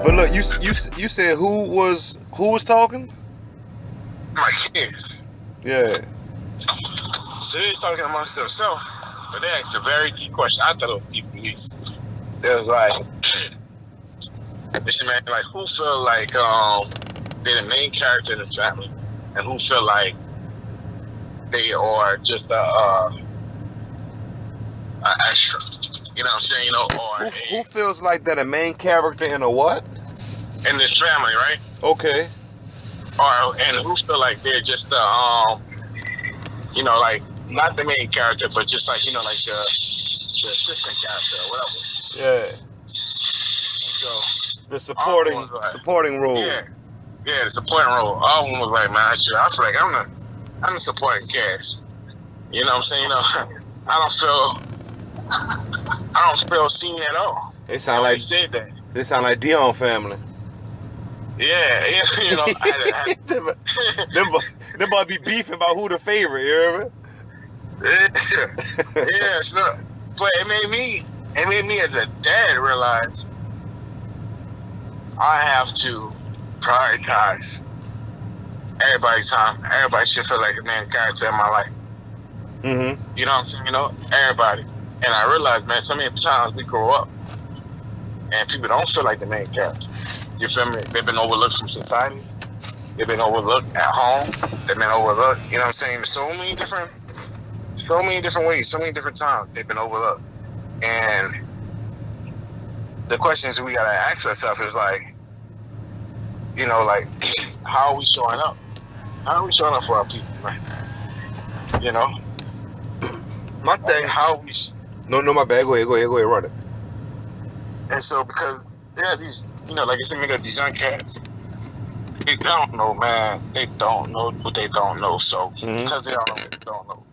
But look, you said who was talking? My kids. Yeah. So they was talking amongst themselves, but they asked a very deep question. I thought it was deep beliefs. It was like, listen, man, like who feel like they're the main character in this family, and who feel like they are just a extra. You know what I'm saying? You know, or who feels like they're the main character in a what? In this family, right? Okay. Or and who feel like they're just you know, like not the main character, but just like, you know, like the assistant character or whatever. Yeah. So the supporting role. Yeah, the supporting role. All of them was like, man, I feel like I'm the supporting cast. You know what I'm saying? You know, I don't feel seen at all. They sound like said that. They sound like Dion family. Yeah, you know, them boys be beefing about who the favorite, you hear me? Yeah, so, but it made me as a dad realize I have to prioritize everybody's time. Everybody should feel like a main character in my life. Mm-hmm. You know what I'm saying? You know, everybody. And I realized, man, so many times we grow up and people don't feel like the main character. You feel me? They've been overlooked from society. They've been overlooked at home. They've been overlooked. You know what I'm saying? So many different ways, so many different times they've been overlooked. And the questions we gotta ask ourselves is like, you know, like, how are we showing up? How are we showing up for our people, man? You know? My thing, how we... No, my bad. Go ahead, run it. And so, because, yeah, these, you know, like I said, these young cats, they don't know, man. They don't know what they don't know. So, because they don't know what they don't know,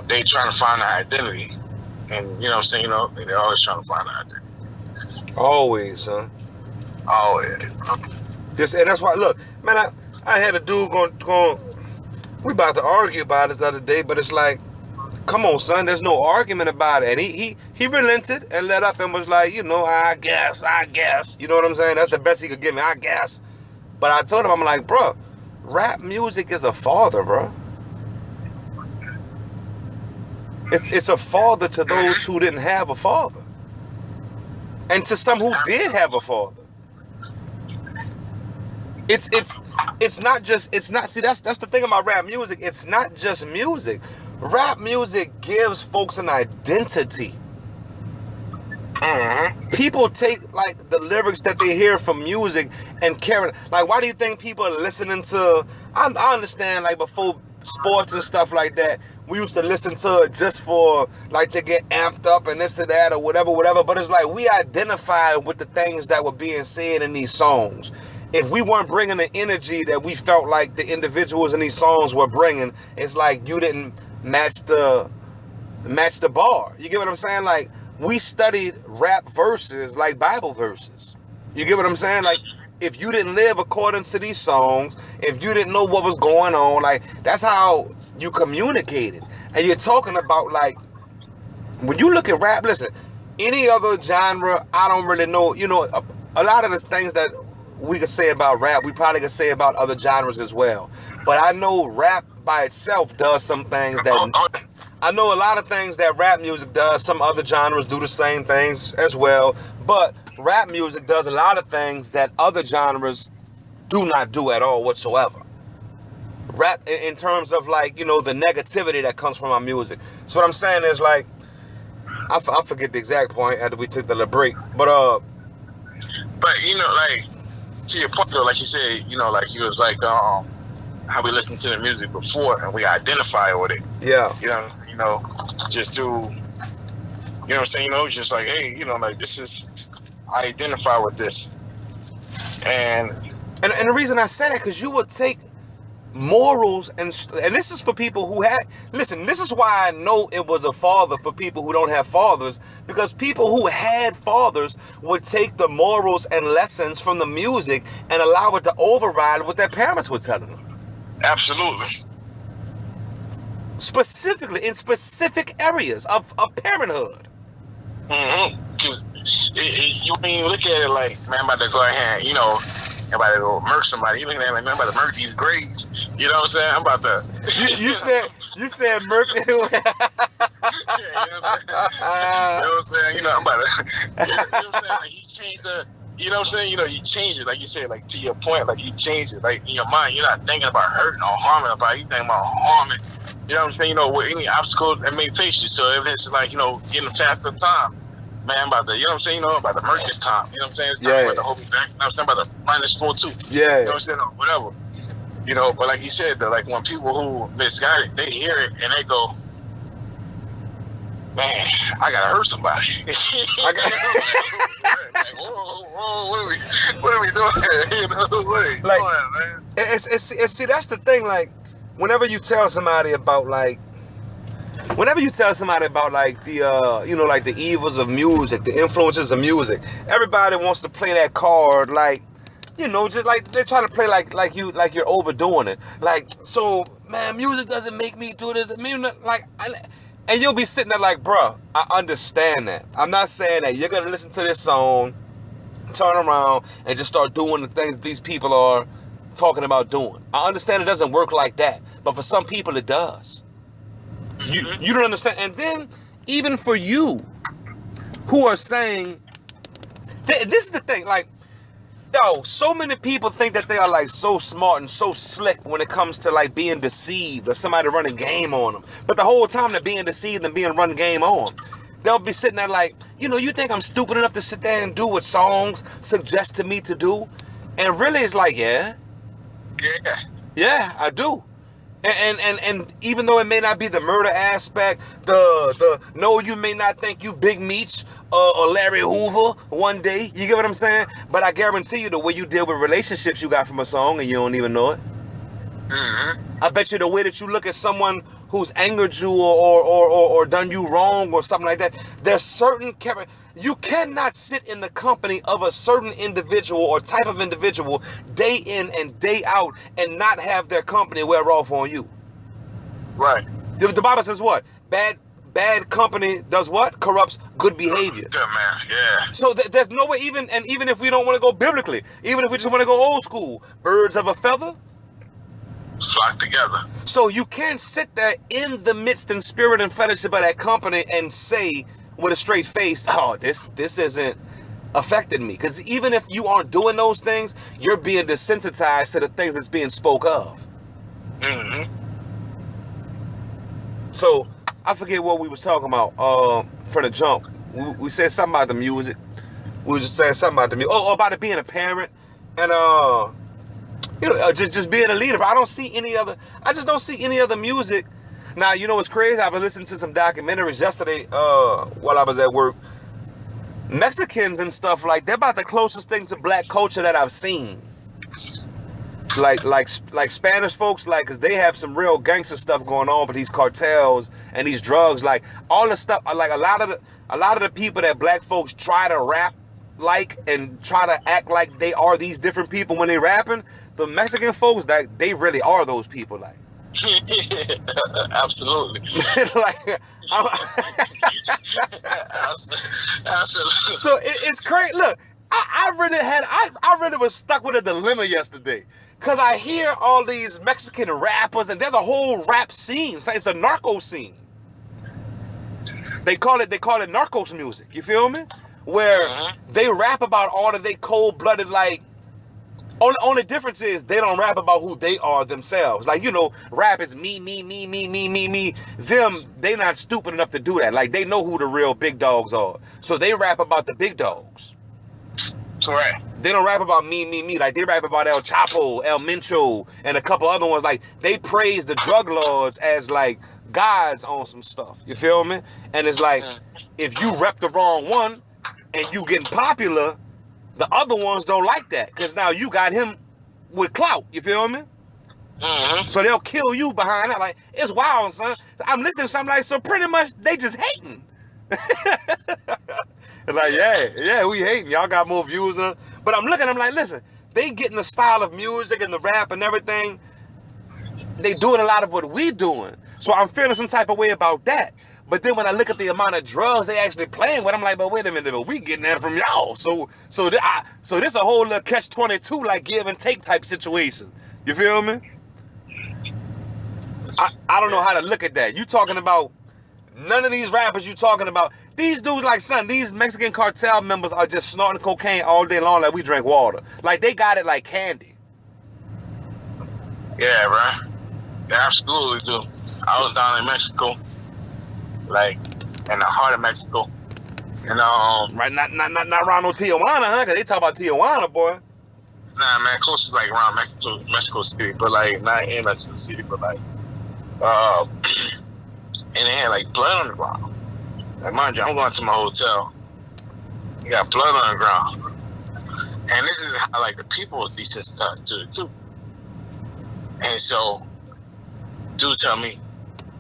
they trying to find their identity. And, you know what I'm saying, you know, they're always trying to find their identity. Always, huh? Always. And that's why, look, man, I had a dude going, we about to argue about it the other day, but it's like, come on, son, there's no argument about it. And he relented and let up and was like, you know, I guess. You know what I'm saying? That's the best he could give me, I guess. But I told him, I'm like, bro, rap music is a father, bro. It's a father to those who didn't have a father. And to some who did have a father. It's not see, that's the thing about rap music. It's not just music. Rap music gives folks an identity. People take like the lyrics that they hear from music and carry. Like, why do you think people are listening to? I understand, like, before sports and stuff like that, we used to listen to it just for like to get amped up and this and that or whatever. But it's like we identify with the things that were being said in these songs. If we weren't bringing the energy that we felt like the individuals in these songs were bringing, it's like you didn't match the bar. You get what I'm saying? Like, we studied rap verses like Bible verses. You get what I'm saying? Like, if you didn't live according to these songs, if you didn't know what was going on, like, that's how you communicated. And you're talking about, like, when you look at rap, listen, any other genre, I don't really know. You know, a lot of the things that we could say about rap, we probably could say about other genres as well. But I know rap by itself does some things that... I know a lot of things that rap music does. Some other genres do the same things as well. But rap music does a lot of things that other genres do not do at all whatsoever. Rap, in terms of, like, you know, the negativity that comes from our music. So what I'm saying is, like, I forget the exact point after we took the little break. But, you know, like, to your point, though, like you said, you know, like, you was like, how we listened to the music before and we identify with it. Yeah. You know, just to, you know what I'm saying? You know, just like, hey, you know, like, this is, I identify with this. And the reason I said that, because you would take morals and this is for people who had, listen, this is why I know it was a father for people who don't have fathers, because people who had fathers would take the morals and lessons from the music and allow it to override what their parents were telling them. Absolutely. Specifically in specific areas of parenthood. Because You ain't look at it like, man, I'm about to go ahead, you know, I'm about to go murk somebody. You looking at it like, man, I'm about to murk these grades. You know what I'm saying? I'm about to. You said Merc. Yeah, you know what I'm saying? You know, I'm about to. You know what I'm saying? Like, he changed the. You know what I'm saying? You know, you change it, like you said, like to your point, like you change it, like in your mind, you're not thinking about hurting or harming about it, you thinking about harming. You know what I'm saying? You know, with any obstacle that may face you. So if it's like, you know, getting faster time, man, I'm about to, you know what I'm saying? You know, I'm about to murk this time. You know what I'm saying? It's time about to hold me back. You know what I'm saying? I'm about to minus 4-2. Yeah. You know what I'm saying? Or whatever. You know, but like you said, though, like when people who misguided, they hear it and they go, man, I gotta hurt somebody. Like, whoa, what are we doing? You know, what are we like, doing, man? See, that's the thing. Like, whenever you tell somebody about like the you know, like the evils of music, the influences of music, everybody wants to play that card, like, you know, just like they try to play like you're overdoing it. Like, so man, music doesn't make me do this. And you'll be sitting there like, bruh, I understand that. I'm not saying that you're gonna listen to this song, turn around, and just start doing the things these people are talking about doing. I understand it doesn't work like that, but for some people it does. You don't understand. And then even for you, who are saying, this is the thing, like, yo, so many people think that they are like so smart and so slick when it comes to like being deceived or somebody running game on them. But the whole time they're being deceived and being run game on, they'll be sitting there like, you know, you think I'm stupid enough to sit there and do what songs suggest to me to do? And really it's like, yeah, I do. And even though it may not be the murder aspect, the no, you may not think you Big Meech or Larry Hoover one day, you get what I'm saying? But I guarantee you the way you deal with relationships you got from a song and you don't even know it. I bet you the way that you look at someone who's angered you or done you wrong or something like that, there's certain character. You cannot sit in the company of a certain individual or type of individual day in and day out and not have their company wear off on you. Right. The Bible says what? Bad company does what? Corrupts good behavior. Good man, yeah. So there's no way, even if we don't want to go biblically, even if we just want to go old school, birds of a feather flock together. So you can't sit there in the midst and spirit and fellowship of that company and say with a straight face, oh, this isn't affecting me. Because even if you aren't doing those things, you're being desensitized to the things that's being spoke of. So I forget what we was talking about for the jump. We said something about the music. We were just saying something about the music. Oh, about it being a parent and you know, just being a leader. I just don't see any other music. Now, you know what's crazy? I was listening to some documentaries yesterday while I was at work. Mexicans and stuff, like, they're about the closest thing to black culture that I've seen. Like Spanish folks, like, cause they have some real gangster stuff going on with these cartels and these drugs. Like, all the stuff, like a lot of the people that black folks try to rap like and try to act like they are these different people when they rapping, the Mexican folks, that they really are those people, like. Absolutely. Like, absolutely. So it's crazy. Look, I really was stuck with a dilemma yesterday, cause I hear all these Mexican rappers and there's a whole rap scene. It's a narco scene. They call it narcos music. You feel me? Where they rap about all of they cold-blooded, like. Only difference is they don't rap about who they are themselves. Like, you know, rap is me. Them, they not stupid enough to do that. Like, they know who the real big dogs are. So they rap about the big dogs. Correct. They don't rap about me. Like, they rap about El Chapo, El Mencho, and a couple other ones. Like, they praise the drug lords as, like, gods on some stuff. You feel me? And it's like, if you rep the wrong one and you getting popular, the other ones don't like that, because now you got him with clout. You feel me? So they'll kill you behind that. Like, it's wild, son. I'm listening to something like, so pretty much they just hating. Like, yeah, we hating. Y'all got more views than us. But I'm looking, I'm like, listen, they getting the style of music and the rap and everything. They doing a lot of what we doing. So I'm feeling some type of way about that. But then when I look at the amount of drugs they actually playing with, I'm like, but wait a minute, but we getting that from y'all. So this a whole little catch-22, like give and take type situation. You feel me? I don't know how to look at that. You talking about none of these rappers you talking about. These dudes, like, son, these Mexican cartel members are just snorting cocaine all day long like we drink water. Like, they got it like candy. Yeah, bro. Yeah, absolutely, too. I was down in Mexico, like, in the heart of Mexico. And, right, not around no Tijuana, huh? Because they talk about Tijuana, boy. Nah, man, close to, like, around Mexico City, but, like, not in Mexico City, but, like, and they had like blood on the ground. Like, mind you, I'm going to my hotel. You got blood on the ground. And this is how like the people desensitized to it too. And so, dude tell me,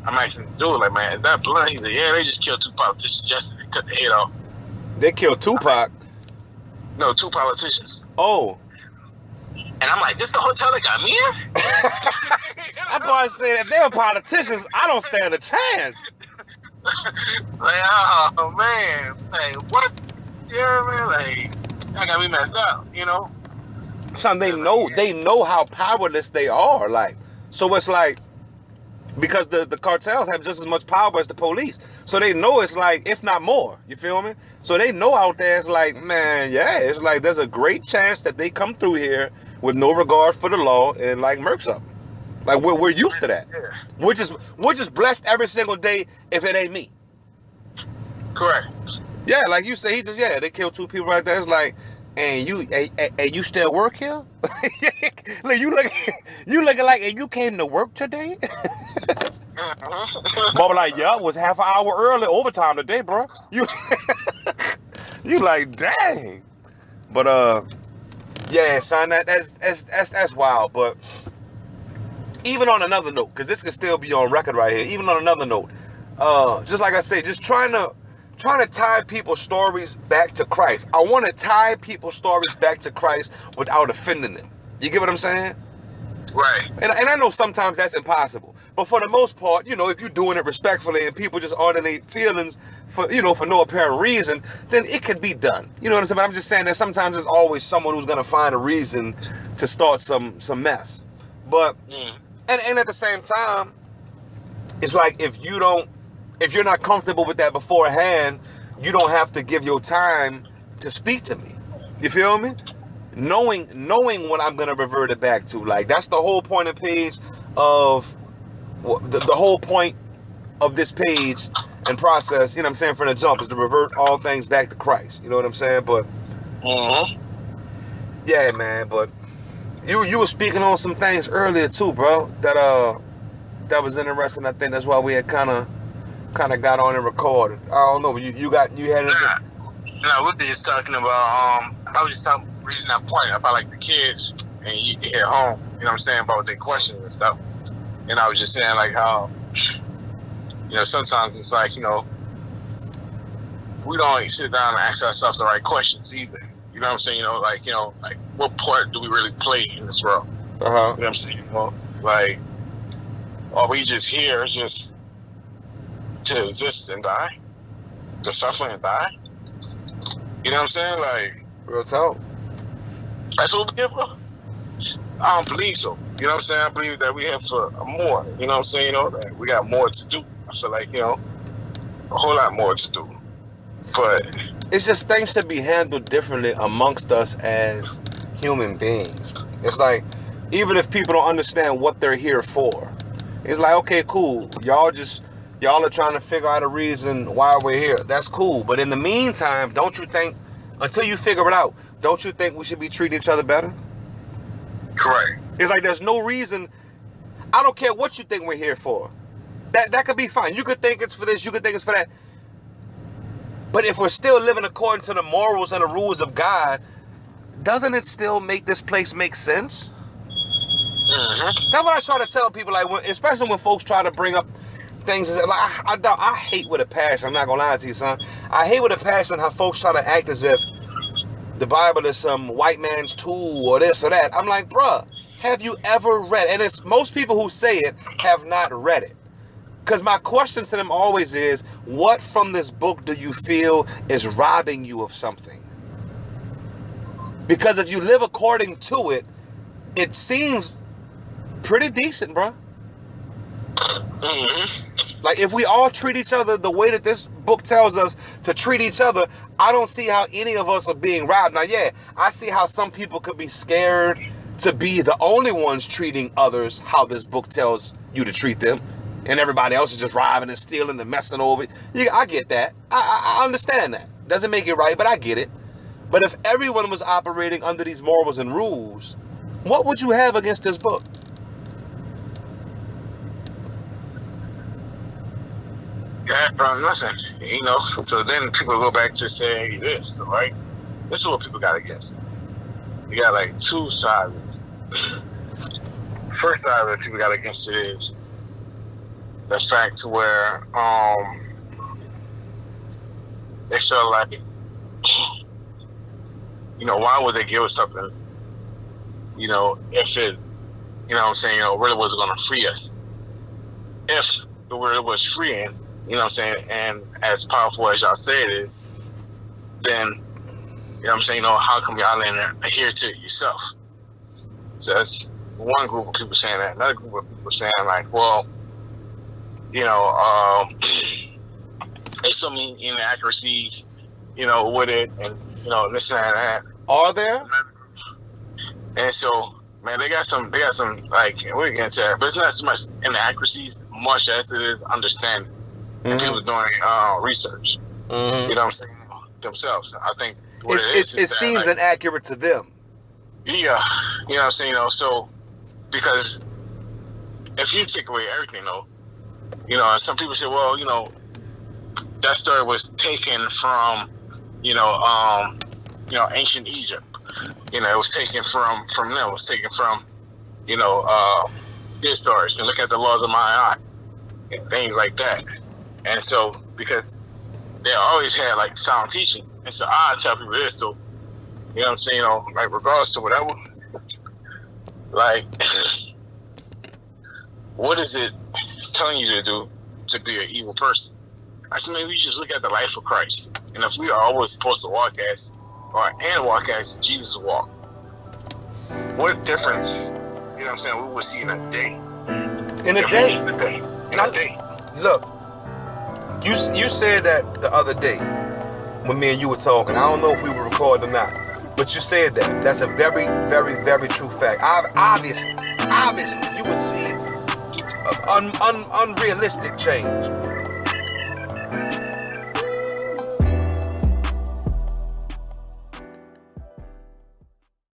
I'm asking the dude, like, man, is that blood? He's like, yeah, they just killed 2 politicians yesterday. They cut the head off. They killed Tupac? No, 2 politicians. Oh. And I'm like, this the hotel that got me in? I'm about to say, if they were politicians, I don't stand a chance. Like, oh, man. Like, what? You know what I mean? Like, that got me messed up, you know? Son, they know how powerless they are. Like, so it's like, because the cartels have just as much power as the police. So they know it's like, if not more, you feel me? So they know out there, it's like, man, yeah, it's like there's a great chance that they come through here with no regard for the law and like murk something. Like we're used to that. We're just blessed every single day if it ain't me. Correct. Yeah, like you say, they killed 2 people right there. It's like, and you still work here? Look, you looking like, and you came to work today? Bubba like, yeah, it was half an hour early, overtime today, bro. You like, dang. But yeah, son, that's wild. But even on another note, because this can still be on record right here. Even on another note, just like I say, just trying to tie people's stories back to Christ. I want to tie people's stories back to Christ without offending them. You get what I'm saying? Right. And I know sometimes that's impossible. But for the most part, you know, if you're doing it respectfully and people just aren't in their feelings for no apparent reason, then it can be done. You know what I'm saying? But I'm just saying that sometimes there's always someone who's going to find a reason to start some mess. But, and at the same time, it's like if you're not comfortable with that beforehand, you don't have to give your time to speak to me. You feel me? Knowing what I'm gonna revert it back to. Like, that's the whole point of page of the whole point of this page and process, you know what I'm saying, from the jump, is to revert all things back to Christ. You know what I'm saying? But yeah, man, but you were speaking on some things earlier too, bro, that was interesting. I think that's why we had kind of got on and recorded. I don't know. You had anything? No, we were just talking about. I was just talking, reason that point about like the kids and you at home. You know what I'm saying, about their questions and stuff. And I was just saying like how, you know, sometimes it's like, you know, we don't sit down and ask ourselves the right questions either. You know what I'm saying? You know, like what part do we really play in this world? You know what I'm saying? You know, like, are we just here just to exist and die, to suffer and die? You know what I'm saying? Like, real talk. That's what we here for? I don't believe so. You know what I'm saying? I believe that we have for more. You know what I'm saying? You know, that we got more to do. I feel like, you know, a whole lot more to do. But it's just things should be handled differently amongst us as human beings. It's like, even if people don't understand what they're here for, it's like, okay, cool. Y'all are trying to figure out a reason why we're here. That's cool. But in the meantime, don't you think, until you figure it out, don't you think we should be treating each other better? correct. It's like there's no reason. I don't care what you think we're here for. That could be fine. You could think it's for this. You could think it's for that. But if we're still living according to the morals and the rules of God, doesn't it still make this place make sense? That's what I try to tell people, like, especially when folks try to bring up things. Like, I hate with a passion. I'm not gonna lie to you, son. I hate with a passion how folks try to act as if the Bible is some white man's tool or this or that. I'm like, bruh, have you ever read? And it's most people who say it have not read it. Because my question to them always is, what from this book do you feel is robbing you of something? Because if you live according to it, it seems pretty decent, bro. Mm-hmm. Like, if we all treat each other the way that this book tells us to treat each other, I don't see how any of us are being robbed. Now, yeah, I see how some people could be scared to be the only ones treating others how this book tells you to treat them, and everybody else is just robbing and stealing and messing over. Yeah, I get that. I understand that. Doesn't make it right, but I get it. But if everyone was operating under these morals and rules, what would you have against this book? Yeah, listen, so then people go back to saying this, right? This is what people got against. You got like two sides. First side that people got against it is the fact to where they feel like, why would they give us something, if it, really wasn't going to free us? If it really was freeing, and as powerful as y'all say it is, then, how come y'all didn't adhere to it yourself? So that's one group of people saying that. Another group of people saying like, well, there's so many inaccuracies, with it, and, this and that. Are there? And so, man, they got some, like, we're getting to that, but it's not so much inaccuracies, much as it is understanding. And people doing research, themselves. I think what it seems inaccurate to them. Yeah, so, because if you take away everything, though, some people say, well, that story was taken from, ancient Egypt. It was taken from them. It was taken from, their stories. And look at the laws of Ma'at and things like that. And so, because they always had like sound teaching, and so I tell people this too, like regardless of whatever, like, what is it telling you to do to be an evil person? I said, maybe you just look at the life of Christ, and if we are always supposed to walk as Jesus walked, what difference, we would see in a day? In a day. Look. You said that the other day when me and you were talking. I don't know if we were recording or not, but you said that. That's a very, very, very true fact. Obviously, you would see unrealistic change.